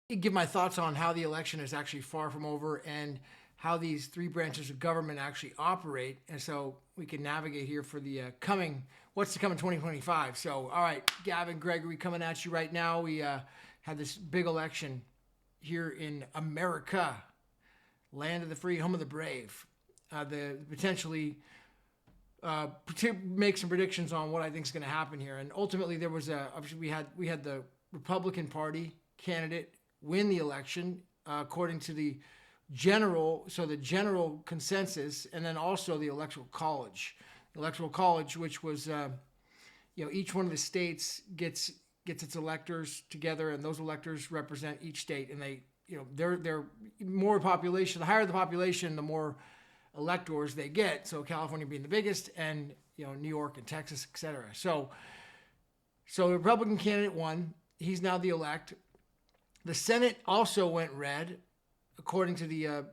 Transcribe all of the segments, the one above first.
give my thoughts on how the election is actually far from over and how these three branches of government actually operate. And so we can navigate here for the what's to come in 2025. So, all right, Gavin Gregory coming at you right now. We had this big election here in America, land of the free, home of the brave. The potentially make some predictions on what I think is going to happen here. And ultimately, there was obviously we had the Republican Party candidate win the election according to the general consensus, and then also the Electoral College. Which was each one of the states gets its electors together, and those electors represent each state, and they're more population. The higher the population, the more electors they get. So California being the biggest, and New York and Texas, etc. So the Republican candidate won. He's now the elect. The Senate also went red, according to the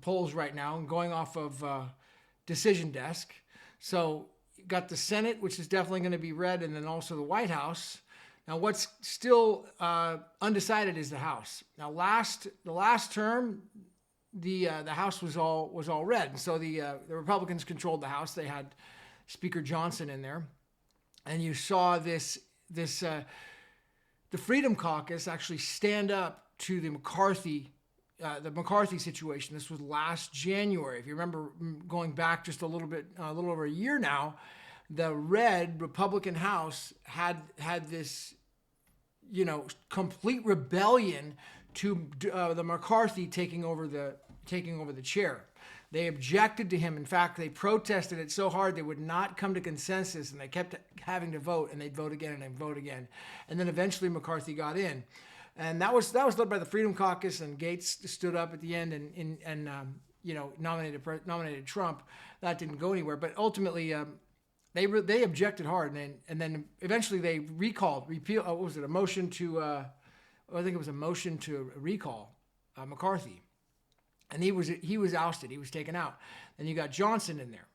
polls right now, and going off of Decision Desk. So you got the Senate, which is definitely going to be red, and then also the White House. Now, what's still undecided is the House. Now, the last term, the House was all red, and so the Republicans controlled the House. They had Speaker Johnson in there, and you saw the Freedom Caucus actually stand up to the McCarthy situation. This was last January. If you remember, going back just a little over a year now, the red Republican House had this, complete rebellion to the McCarthy taking over the chair. They objected to him. In fact, they protested it so hard they would not come to consensus, and they kept having to vote, and they'd vote again and they'd vote again. And then eventually McCarthy got in. And that was led by the Freedom Caucus, and Gates stood up at the end and nominated Trump. That didn't go anywhere, but ultimately they objected hard, and then eventually they repealed. What was it? A motion to I think it was a motion to recall McCarthy, and he was ousted. He was taken out. Then you got Johnson in there.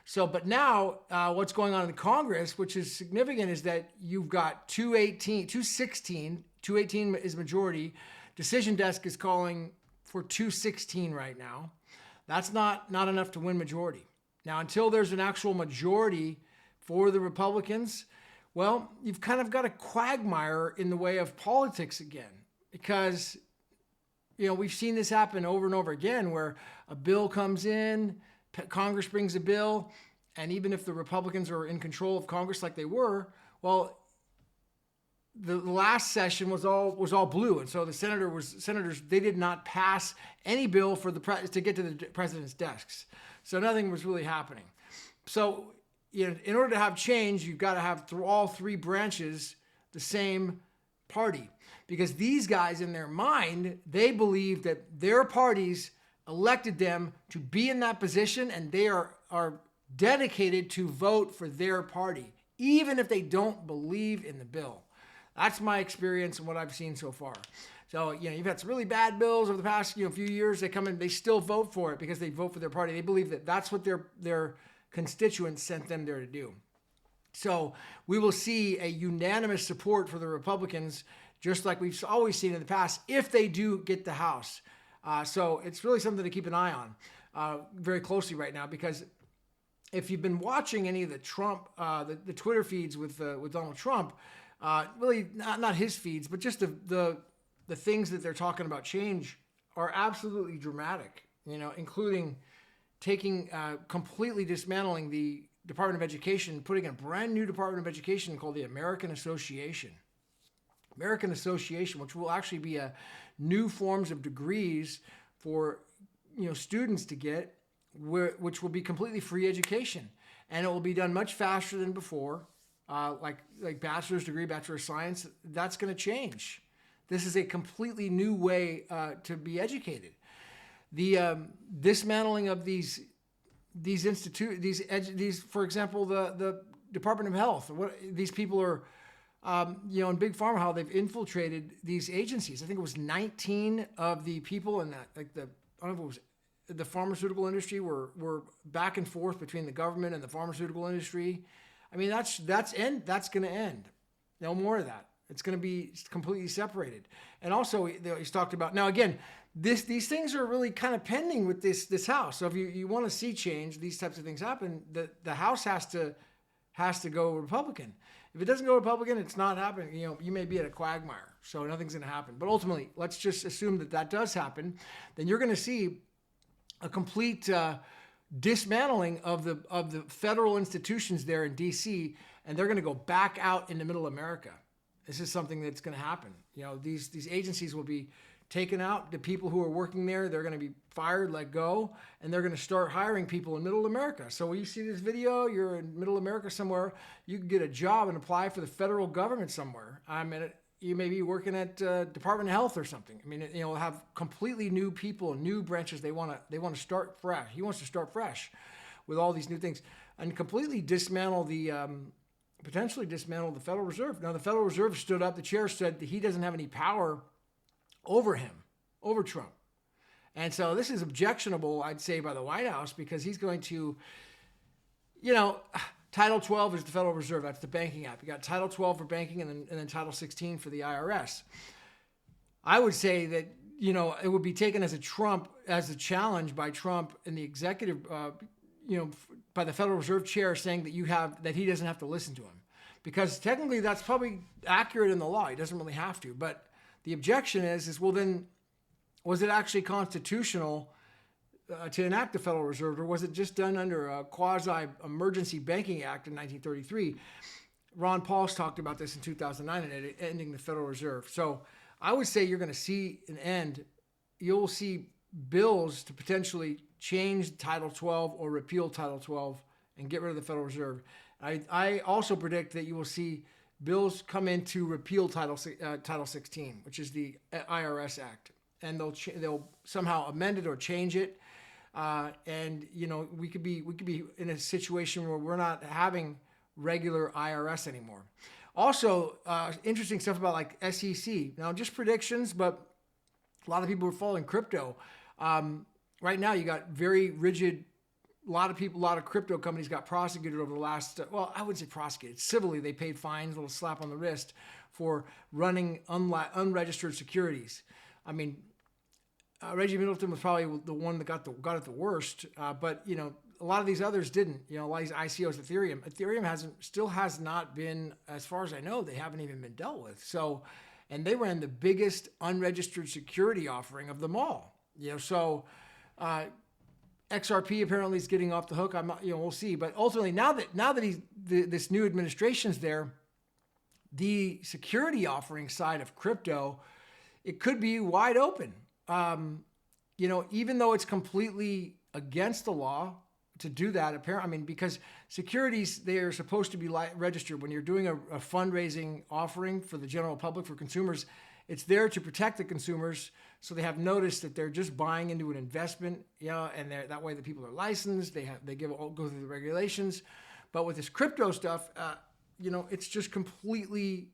So, but now what's going on in the Congress, which is significant, is that you've got 216. 218 is majority. Decision Desk is calling for 216 right now. That's not enough to win majority. Now, until there's an actual majority for the Republicans, well, you've kind of got a quagmire in the way of politics again, because we've seen this happen over and over again, where a bill comes in, Congress brings a bill, and even if the Republicans are in control of Congress like they were, well, the last session was all blue, and so the senators they did not pass any bill for to get to the president's desks. So nothing was really happening. So in order to have change, you've got to have through all three branches the same party, because these guys in their mind, they believe that their parties elected them to be in that position, and they are dedicated to vote for their party, even if they don't believe in the bill. That's my experience and what I've seen so far. So, you've had some really bad bills over the past, few years. They come in, they still vote for it because they vote for their party. They believe that that's what their constituents sent them there to do. So we will see a unanimous support for the Republicans, just like we've always seen in the past, if they do get the House. So it's really something to keep an eye on very closely right now, because if you've been watching any of the Trump, the Twitter feeds with Donald Trump, really not his feeds, but just the things that they're talking about change are absolutely dramatic, including completely dismantling the Department of Education, putting a brand new Department of Education called the American Association, which will actually be new forms of degrees for students to get, which will be completely free education, and it will be done much faster than before. Like bachelor's degree, Bachelor of Science, that's going to change. This is a completely new way to be educated. The dismantling of these institutes, for example, the Department of Health. These people are, in Big Pharma, how they've infiltrated these agencies. I think it was 19 of the people in that, I don't know if it was the pharmaceutical industry, were back and forth between the government and the pharmaceutical industry. I mean, that's going to end. No more of that. It's going to be completely separated. And also, he's talked about, now again, these things are really kind of pending with this House. So if you want to see change, these types of things happen, the House has to go Republican. If it doesn't go Republican, it's not happening. You may be at a quagmire, so nothing's going to happen. But ultimately, let's just assume that does happen. Then you're going to see a complete dismantling of the federal institutions there in D.C., and they're going to go back out into middle America. This is something that's going to happen. These agencies will be taken out. The people who are working there, they're going to be fired, let go, and they're going to start hiring people in middle America. So when you see this video, you're in middle America somewhere, you can get a job and apply for the federal government somewhere. You may be working at Department of Health or something. Have completely new people, new branches. They want to start fresh. He wants to start fresh with all these new things and completely potentially dismantle the Federal Reserve. Now, the Federal Reserve stood up. The chair said that he doesn't have any power over him, over Trump. And so this is objectionable, I'd say, by the White House, because he's going to, Title 12 is the Federal Reserve. That's the Banking Act. You got Title 12 for banking and then Title 16 for the IRS. I would say that, it would be taken as a challenge by Trump and the executive, by the Federal Reserve chair saying that he doesn't have to listen to him. Because technically that's probably accurate in the law. He doesn't really have to. But the objection is, well, then, was it actually constitutional to enact the Federal Reserve, or was it just done under a quasi-emergency banking act in 1933? Ron Paul's talked about this in 2009 and ending the Federal Reserve. So I would say you're going to see an end. You'll see bills to potentially change Title 12 or repeal Title 12 and get rid of the Federal Reserve. I also predict that you will see bills come in to repeal Title 16, which is the IRS Act, and they'll somehow amend it or change it. And we could be in a situation where we're not having regular IRS anymore. Also, interesting stuff about like SEC. Now, just predictions, but a lot of people are following crypto. Right now, you got very rigid. A lot of crypto companies got prosecuted over the last, I wouldn't say prosecuted. Civilly, they paid fines, a little slap on the wrist for running unregistered securities. Reggie Middleton was probably the one that got it the worst, but a lot of these others didn't. A lot of these ICOs, Ethereum still has not been, as far as I know, they haven't even been dealt with. So, and they ran the biggest unregistered security offering of them all. XRP apparently is getting off the hook. We'll see. But ultimately, now that this new administration's there, the security offering side of crypto, it could be wide open. Even though it's completely against the law to do that, apparently, because securities, they are supposed to be registered. When you're doing a fundraising offering for the general public, for consumers, it's there to protect the consumers, so they have notice that they're just buying into an investment, and that way the people are licensed. They go through the regulations. But with this crypto stuff, it's just completely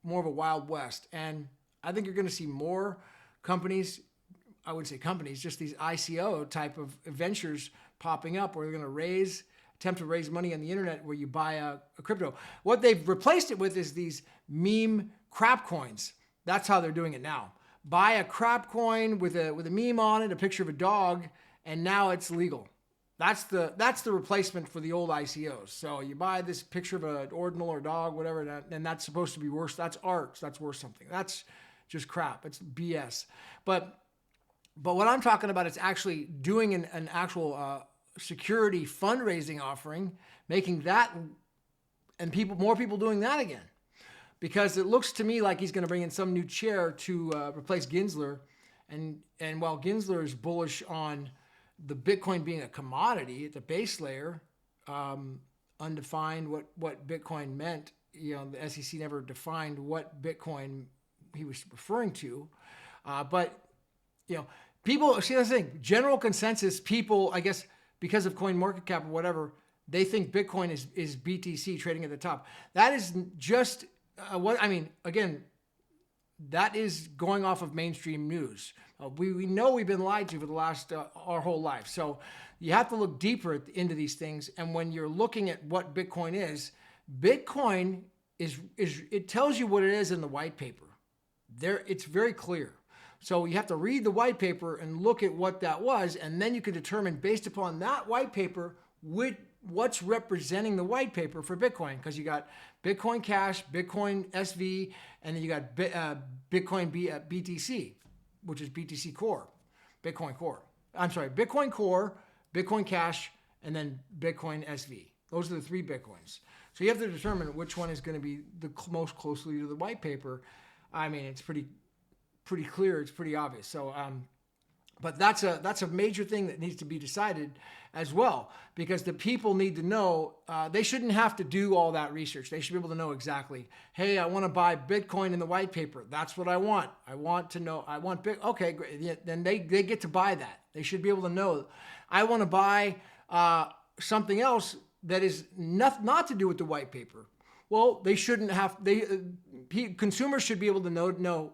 more of a Wild West. And I think you're going to see more companies, I wouldn't say companies, just these ICO type of ventures popping up where they're going to attempt to raise money on the internet where you buy a crypto. What they've replaced it with is these meme crap coins. That's how they're doing it now. Buy a crap coin with a meme on it, a picture of a dog, and now it's legal. That's the replacement for the old ICOs. So you buy this picture of an ordinal or dog, whatever, and that's supposed to be worth. That's art. So that's worth something. That's just crap. It's BS. But what I'm talking about is actually doing an actual security fundraising offering, making that, and more people doing that again. Because it looks to me like he's going to bring in some new chair to replace Gensler. And while Gensler is bullish on the Bitcoin being a commodity at the base layer, undefined what Bitcoin meant, the SEC never defined what Bitcoin he was referring to. But people, see, that's the thing, general consensus, people, I guess, because of coin market cap or whatever, they think Bitcoin is BTC trading at the top. That is just... again, that is going off of mainstream news. We know we've been lied to for the last, our whole life. So you have to look deeper into these things. And when you're looking at what Bitcoin is it tells you what it is in the white paper. There, it's very clear. So you have to read the white paper and look at what that was, and then you can determine based upon that white paper what's representing the white paper for Bitcoin, because you got Bitcoin Cash, Bitcoin SV, and then you got Bitcoin BTC, which is BTC Core, Bitcoin Core. I'm sorry, Bitcoin Core, Bitcoin Cash, and then Bitcoin SV. Those are the 3 Bitcoins. So you have to determine which one is going to be the most closely to the white paper. I mean, it's pretty clear. It's pretty obvious. So, but that's a major thing that needs to be decided as well, because the people need to know. They shouldn't have to do all that research. They should be able to know exactly. Hey, I want to buy Bitcoin in the white paper. That's what I want. I want to know. I want Bitcoin. Okay, great. Yeah, then they get to buy that. They should be able to know. I want to buy something else that is not to do with the white paper. Well, they shouldn't have. Consumers should be able to know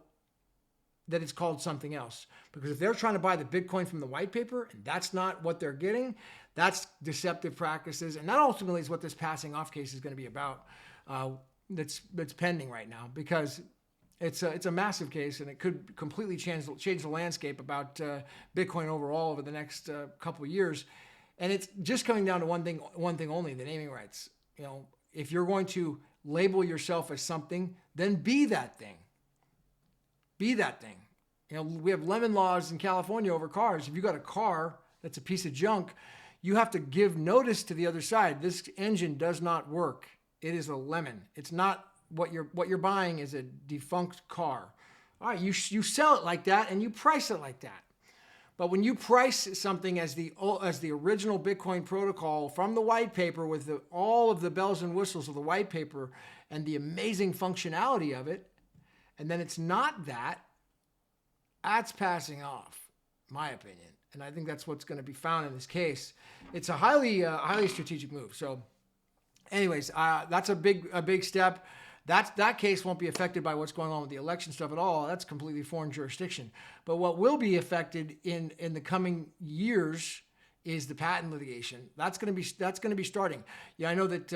that it's called something else. Because if they're trying to buy the Bitcoin from the white paper and that's not what they're getting, that's deceptive practices. And that ultimately is what this passing off case is going to be about. That's pending right now, because it's a massive case, and it could completely change the landscape about Bitcoin overall over the next couple of years. And it's just coming down to one thing only: the naming rights. You know, if you're going to label yourself as something, then be that thing. Be that thing. You know, we have lemon laws in California over cars. If you got a car that's a piece of junk, you have to give notice to the other side. This engine does not work. It is a lemon. It's not what you're buying is a defunct car. All right, you sell it like that and you price it like that. But when you price something as the original Bitcoin protocol from the white paper with all of the bells and whistles of the white paper and the amazing functionality of it, and then it's not that's passing off, my opinion. And I think that's what's going to be found in this case. It's a highly strategic move. So anyways, that's a big step. That case won't be affected by what's going on with the election stuff at all. That's completely foreign jurisdiction. But what will be affected in the coming years is the patent litigation. That's going to be starting. Yeah, I know that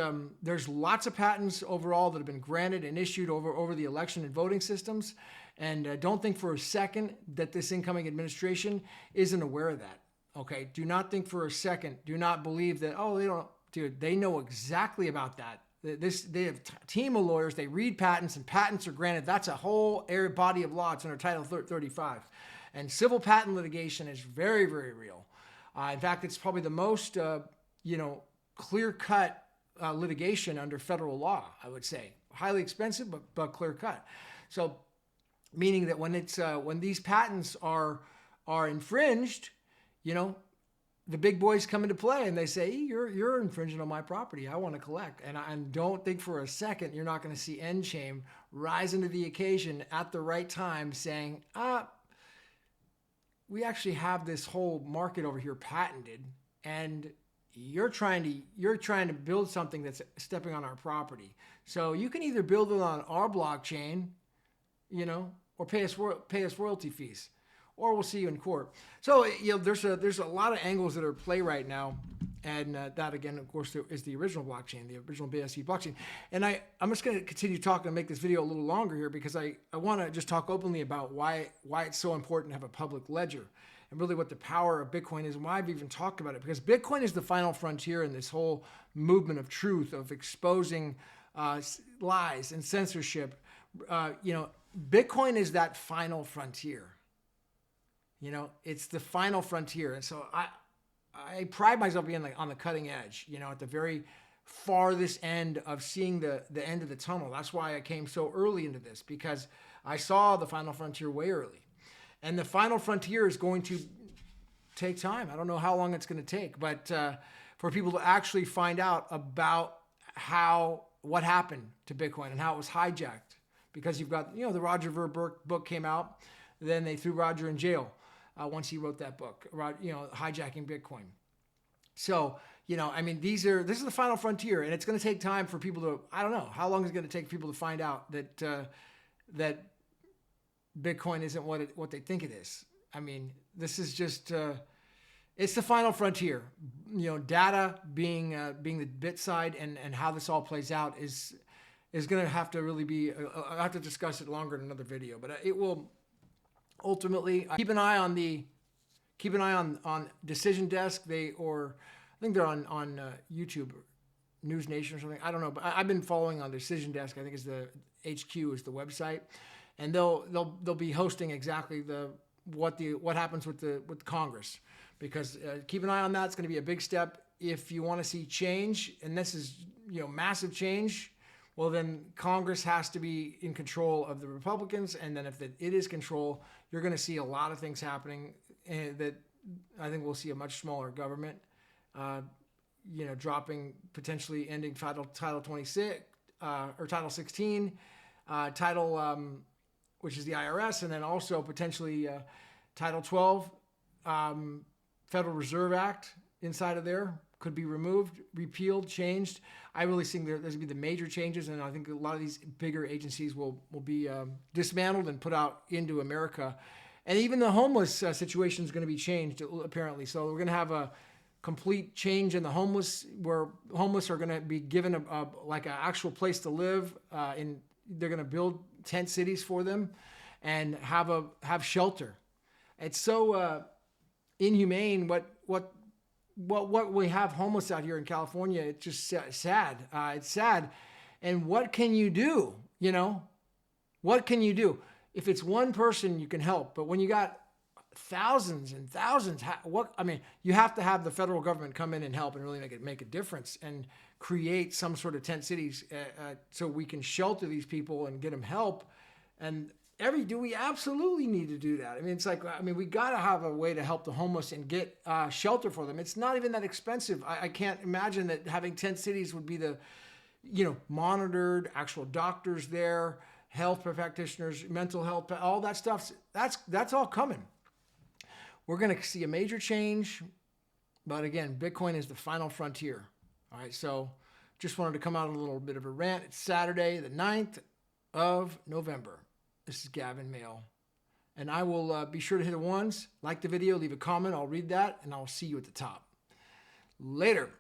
there's lots of patents overall that have been granted and issued over the election and voting systems. And don't think for a second that this incoming administration isn't aware of that. Okay, do not think for a second. Do not believe that. Oh, they don't. Dude, they know exactly about that. They have a team of lawyers. They read patents, and patents are granted. That's a whole body of law. It's under Title 35, and civil patent litigation is very, very real. In fact, it's probably the most, clear-cut litigation under federal law, I would say. Highly expensive, but clear-cut. So, meaning that when these patents are infringed, the big boys come into play and they say, you're infringing on my property. I want to collect. And don't think for a second you're not going to see nChain rise into the occasion at the right time, saying, we actually have this whole market over here patented, and you're trying to build something that's stepping on our property. So you can either build it on our blockchain, or pay us royalty fees, or we'll see you in court. So there's a lot of angles that are at play right now, and that again, of course, is the original blockchain, the original BSC blockchain. And I'm just going to continue talking and make this video a little longer here, because I want to just talk openly about why it's so important to have a public ledger, and really what the power of Bitcoin is, and why I've even talked about it. Because Bitcoin is the final frontier in this whole movement of truth, of exposing lies and censorship. Bitcoin is that final frontier. It's the final frontier. And so I pride myself being on the cutting edge, at the very farthest end of seeing the end of the tunnel. That's why I came so early into this, because I saw the final frontier way early. And the final frontier is going to take time. I don't know how long it's going to take, but for people to actually find out about what happened to Bitcoin and how it was hijacked. Because you've got, the Roger Ver book came out, then they threw Roger in jail once he wrote that book, hijacking Bitcoin. So, this is the final frontier, and it's going to take time for people to, I don't know, how long is it going to take people to find out that Bitcoin isn't what they think it is. This is just, it's the final frontier. Data being the bit side, and how this all plays out is going to have to really be, I have to discuss it longer in another video, but it will ultimately, keep an eye on Decision Desk. I think they're on YouTube, News Nation or something. I don't know, but I've been following on Decision Desk. I think is the HQ is the website, and they'll be hosting exactly what happens with the Congress, because keep an eye on that. It's going to be a big step if you want to see change, and this is massive change. Well, then Congress has to be in control of the Republicans, and then if it is control, you're going to see a lot of things happening, and that I think we'll see a much smaller government, dropping, potentially ending Title 26 or Title 16, which is the IRS, and then also potentially Title 12, Federal Reserve Act inside of there could be removed, repealed, changed. I really think there's going to be the major changes, and I think a lot of these bigger agencies will be dismantled and put out into America. And even the homeless situation is going to be changed, apparently. So we're going to have a complete change in the homeless, where homeless are going to be given like an actual place to live. They're going to build tent cities for them and have shelter. It's so inhumane what we have homeless out here in California. It's just sad. It's sad. And what can you do? What can you do? If it's one person, you can help. But when you got thousands and thousands, you have to have the federal government come in and help and really make a difference and create some sort of tent cities so we can shelter these people and get them help. And we absolutely need to do that. We got to have a way to help the homeless and get shelter for them. It's not even that expensive. I can't imagine that having tent cities would be monitored, actual doctors there, health practitioners, mental health, all that stuff. That's all coming. We're going to see a major change, but again, Bitcoin is the final frontier. All right, so just wanted to come out on a little bit of a rant. It's Saturday, the 9th of November. This is Gavin Mail, and I will be sure to hit the ones, like the video, leave a comment. I'll read that, and I'll see you at the top. Later.